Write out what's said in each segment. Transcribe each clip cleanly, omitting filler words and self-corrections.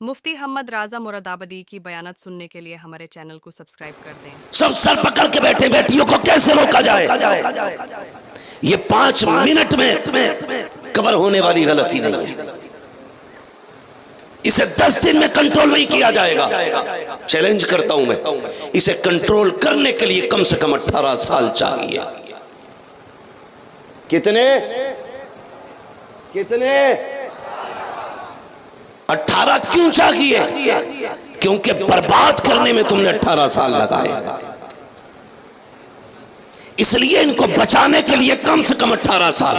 मुफ्ती हमद राजा मुरादाबादी की बयानत सुनने के लिए हमारे चैनल को सब्सक्राइब कर दें। सब सर पकड़ के बैठे, बेटियों को कैसे रोका जाए? ये 5 मिनट में कवर होने वाली गलती नहीं है। इसे 10 दिन में कंट्रोल नहीं किया जाएगा। चैलेंज करता हूं मैं, इसे कंट्रोल करने के लिए कम से कम 18 साल चाहिए। कितने 18 क्यों चाहिए? क्योंकि बर्बाद करने में तुमने 18 साल लगाए, इसलिए इनको बचाने के लिए कम से कम 18 साल।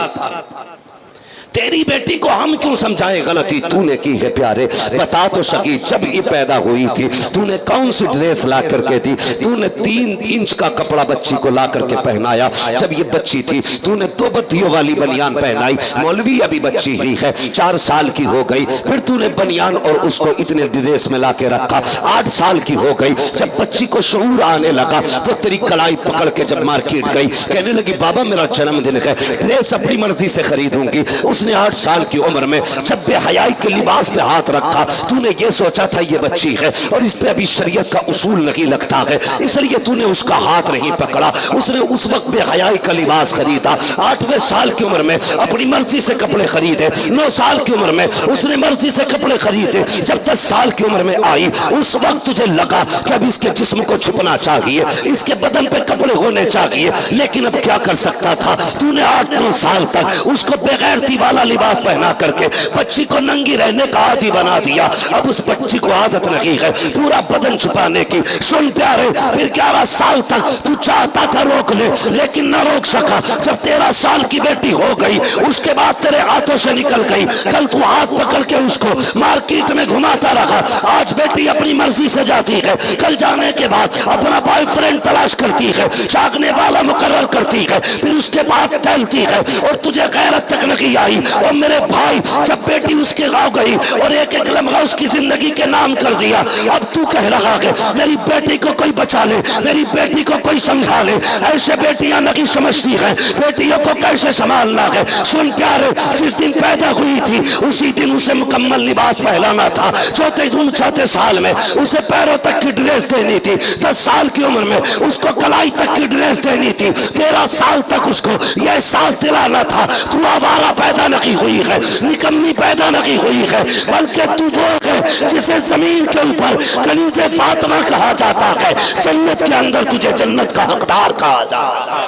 तेरी बेटी को हम क्यों समझाएं गलती तूने की है प्यारे? बता तो सकी, जब ये पैदा हुई थी तूने कौन सी ड्रेस ला करके दी? तूने 3 इंच का कपड़ा बच्ची को ला करके पहनाया। जब ये बच्ची थी तूने 2 बत्तियों वाली बनियान पहनाई। मौलवी अभी बच्ची ही है, 4 साल की हो गई, फिर तूने बनियान और उसको इतने ड्रेस में ला के रखा। 8 साल की हो गई, जब बच्ची को शऊर आने लगा वो तेरी कलाई पकड़ के जब मार्केट गई, कहने लगी बाबा मेरा जन्मदिन है, ड्रेस अपनी मर्जी से खरीदूंगी। उसने 8 साल की उम्र में जब बेहयाई के लिबास पे हाथ रखा, तूने ये सोचा था ये बच्ची है और इस पे अभी शरीयत का उसूल नहीं लगता है, इसलिए तूने उसका हाथ नहीं पकड़ा। उसने उस वक्त बेहयाई का लिबास खरीदा। 8वें साल की उम्र में अपनी मर्जी से कपड़े खरीदे। 9 साल की उम्र में उसने मर्जी से कपड़े खरीदे। जब 10 साल की उम्र में आई, उस वक्त तुझे लगा कि अब इसके जिस्म को छुपना चाहिए, इसके बदन पे कपड़े होने चाहिए, लेकिन अब क्या कर सकता था? तूने 8-9 साल तक उसको बेगैरती वाला लिबास पहना करके बच्ची को नंगी रहने का आदी बना दिया। अब उस बच्ची को आदत नहीं है पूरा बदन छुपाने की। सुन प्यारे, फिर 11 साल तक तू चाहता था रोक ले, लेकिन न रोक सका। जब 13 साल की बेटी हो गई, उसके बाद तेरे हाथों से निकल गई। कल तू हाथ पकड़ के उसको मार्केट में घुमाता रहा। आज बेटी अपनी मर्जी से जाती है, कल जाने के बाद अपना बॉयफ्रेंड तलाश करती है, चाकने वाला मुकर्रर करती है, फिर उसके बाद टहलती है और तुझे गैरत तक नहीं आई। और मेरे भाई, जब बेटी उसके गांव गई और एक लम्हा उसकी जिंदगी के नाम कर दिया, अब तू कह रहा है मेरी बेटी को कोई बचा ले, मेरी बेटी को कोई समझा ले। ऐसे बेटियां नहीं समझती हैं बेटियों को कैसे संभालना है। सुन प्यारे, जिस दिन पैदा हुई थी उसी दिन उसे मुकम्मल लिबास पहनाना था। चौथे साल में उसे पैरों तक की ड्रेस देनी थी। 10 साल की उम्र में उसको कलाई तक की ड्रेस देनी थी। 13 साल तक उसको यह एहसास दिलाना था तू आवारा पैदा नहीं हुई है, निकम्मी पैदा नहीं हुई है, बल्कि तू वो है जिसे जमीन के ऊपर कनीज़े फातिमा कहा जाता है, जन्नत के अंदर तुझे जन्नत का हकदार कहा जाता है।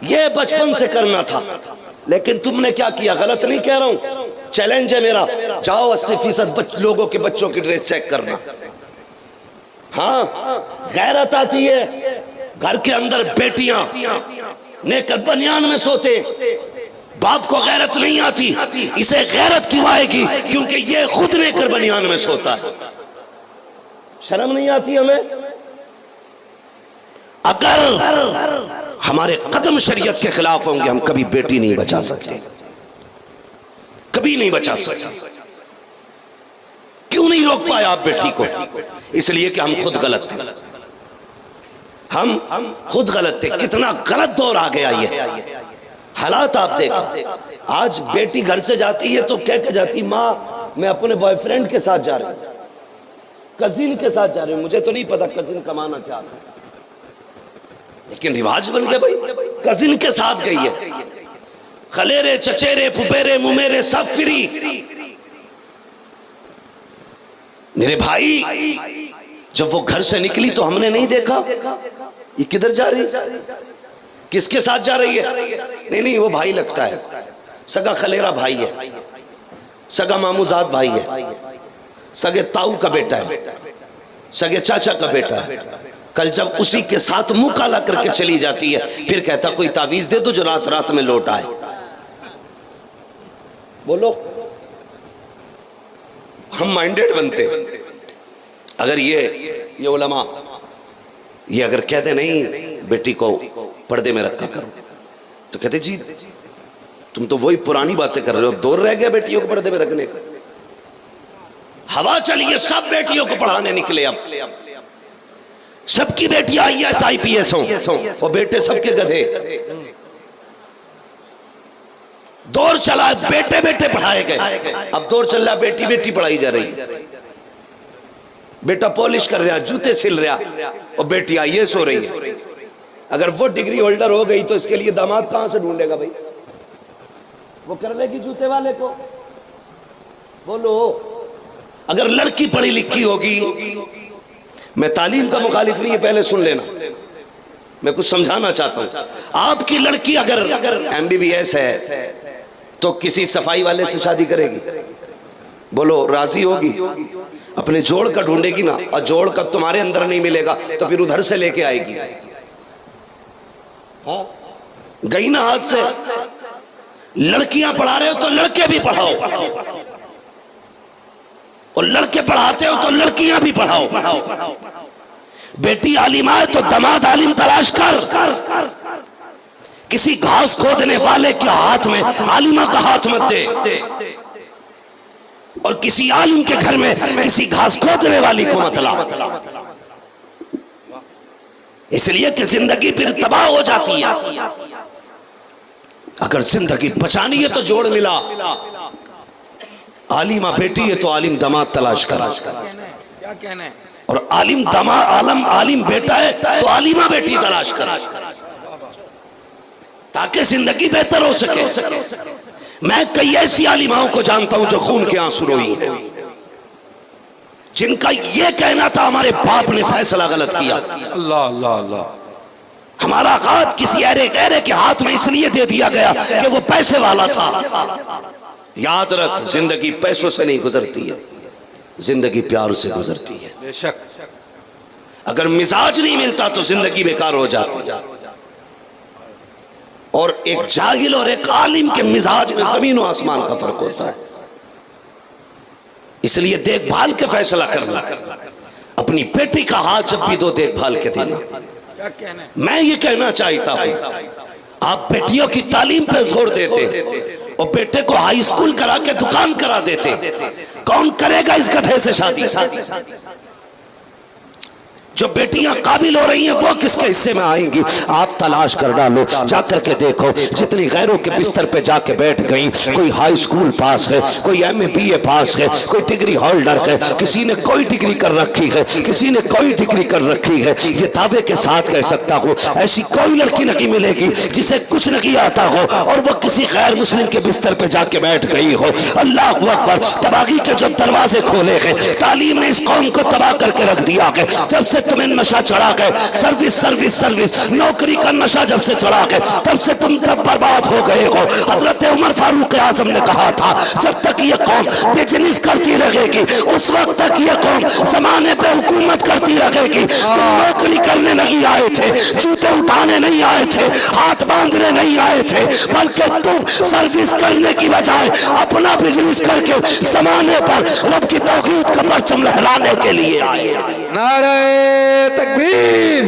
ये बचपन से करना था, लेकिन तुमने क्या किया? गलत नहीं कह रहा हूं, चैलेंज है मेरा। जाओ 80% लोगों के बच्चों की ड्रेस चेक करना। हाँ, गैरत आती है। घर के अंदर बेटियां नेकर बनियान में सोते, बाप को गैरत नहीं आती। इसे गैरत क्यों आएगी? क्योंकि ये खुद नेकर बनियान में सोता है। शर्म नहीं आती हमें? अगर हमारे कदम शरीयत के खिलाफ होंगे, हम कभी बेटी नहीं बचा सकते, कभी नहीं बचा सकता। क्यों नहीं रोक पाए आप बेटी को? इसलिए कि हम खुद गलत थे, हम खुद गलत थे। कितना गलत दौर आ गया ये। हालात आप देखें, आज बेटी घर से जाती है तो कह के जाती, माँ मैं अपने बॉयफ्रेंड के साथ जा रही हूं, कजिन के साथ जा रही हूं। मुझे तो नहीं पता कजिन का माना क्या था, लेकिन रिवाज बन गया भाई, कजिन के साथ गई है। खलेरे चचेरे फुफेरे मुमेरे सब फ्री। मेरे भाई, जब वो घर से निकली तो हमने नहीं देखा ये किधर जा रही, किसके साथ जा रही है। नहीं, वो भाई लगता है, सगा खलेरा भाई है, सगा मामूजाद भाई है, सगे ताऊ का बेटा है, सगे चाचा का बेटा है। कल जब उसी के साथ मुंह काला करके चली जाती है, फिर कहता कोई तावीज दे दो जो रात रात में लौट आए। बोलो, हम माइंडेड बनते। अगर ये उलमा ये अगर कहते नहीं बेटी को पर्दे में रखा करो, तो कहते जी तुम तो वही पुरानी बातें कर रहे हो, अब दौर रह गया बेटियों को पर्दे में रखने का। हवा चलिए, सब बेटियों को पढ़ाने निकले। अब सबकी बेटियां IAS IPS हों और बेटे सबके गधे। दौर चला है, बेटे बेटे पढ़ाए गए। अब दौर चल रहा है, बेटी बेटी पढ़ाई जा रही है। बेटा पॉलिश कर रहा, जूते सिल रहा, और बेटी आईएएस हो रही है। अगर वो डिग्री होल्डर हो गई तो इसके लिए दामाद कहां से ढूंढेगा भाई? वो कर लेगी जूते वाले को? बोलो। अगर लड़की पढ़ी लिखी होगी, मैं तालीम का मुखालिफ नहीं है, पहले सुन लेना, मैं कुछ समझाना चाहता हूं। आपकी लड़की अगर एमबीबीएस है तो किसी सफाई वाले से शादी करेगी? बोलो, राजी होगी? अपने जोड़ का ढूंढेगी ना, और जोड़ का तुम्हारे अंदर नहीं मिलेगा तो फिर उधर से लेके आएगी। हाँ, गई ना हाथ से। लड़कियां पढ़ा रहे हो तो लड़के भी पढ़ाओ, और लड़के पढ़ाते हो तो लड़कियां भी पढ़ाओ। बेटी आलिमा है तो दामाद आलिम तलाश कर। किसी घास खोदने वाले के हाथ में आलिमा का हाथ मत दे, और किसी आलिम के घर में किसी घास खोदने वाली को मत ला, इसलिए कि जिंदगी फिर तबाह हो जाती है। अगर जिंदगी बचानी है तो जोड़ मिला। आलिमा बेटी है तो आलिम दामाद तलाश कर, क्या कहना है? और आलिम दामाद आलिम बेटा है तो आलिमा बेटी तलाश कर, ताकि जिंदगी बेहतर हो सके। मैं कई ऐसी आलिमाओं को जानता हूं जो खून के आंसू रोई हैं, जिनका यह कहना था हमारे बाप ने फैसला गलत किया। अल्लाह अल्लाह अल्लाह। हमारा हाथ किसी ऐरे गैरे के हाथ में इसलिए दे दिया गया कि वो पैसे वाला था। याद रख, जिंदगी पैसों से नहीं गुजरती है, जिंदगी प्यार से गुजरती है। बेशक। अगर मिजाज नहीं मिलता तो जिंदगी बेकार हो जाती है। और एक जाहिल और एक आलिम के मिजाज में जमीन और आसमान का फर्क होता है। इसलिए देखभाल के फैसला करना। अपनी बेटी का हाथ जब भी दो, देखभाल के देना। क्या कहना है? मैं ये कहना चाहता हूं, आप बेटियों की तालीम पे जोर देते और बेटे को हाई स्कूल करा के दुकान करा देते, कौन करेगा इस गधे से शादी? जो बेटियां काबिल हो रही हैं वो किसके हिस्से में आएंगी? आप तलाश कर डालो, जाकर के देखो। जितनी गैरों के बिस्तर पे जाके बैठ गई, कोई हाई स्कूल पास है, कोई एमए बीए पास है, कोई डिग्री होल्डर है, किसी ने कोई डिग्री कर रखी है, किसी ने कोई डिग्री कर रखी है। ये दावे के साथ कह सकता हूँ, ऐसी कोई लड़की नहीं मिलेगी जिसे कुछ नहीं आता हो और वो किसी गैर मुस्लिम के बिस्तर पे जाके बैठ गई हो। अल्लाह अकबर। तबाही के जो दरवाजे खोले हैं, तालीम ने इस कौम को तबाह करके रख दिया है। जब से तुम्हें नशा चढ़ा गए, सर्विस सर्विस सर्विस, नौकरी का नशा जब से चढ़ा गए, तब से तुम तब बर्बाद हो गए हो। हजरत उमर फारूक आजम ने कहा था, जब तक ये कौम बिजनेस करती रहेगी उस वक्त तक ये कौम जमाने पे हुकूमत करती रहेगी। तुम नौकरी करने नहीं आए थे, जूते उठाने नहीं आए थे, हाथ बांधने नहीं आए थे, बल्कि तुम सर्विस करने की बजाय अपना बिजनेस करके जमाने पर रब की तौहीद का परचम लहराने के लिए आए थे। नारे तकबीर।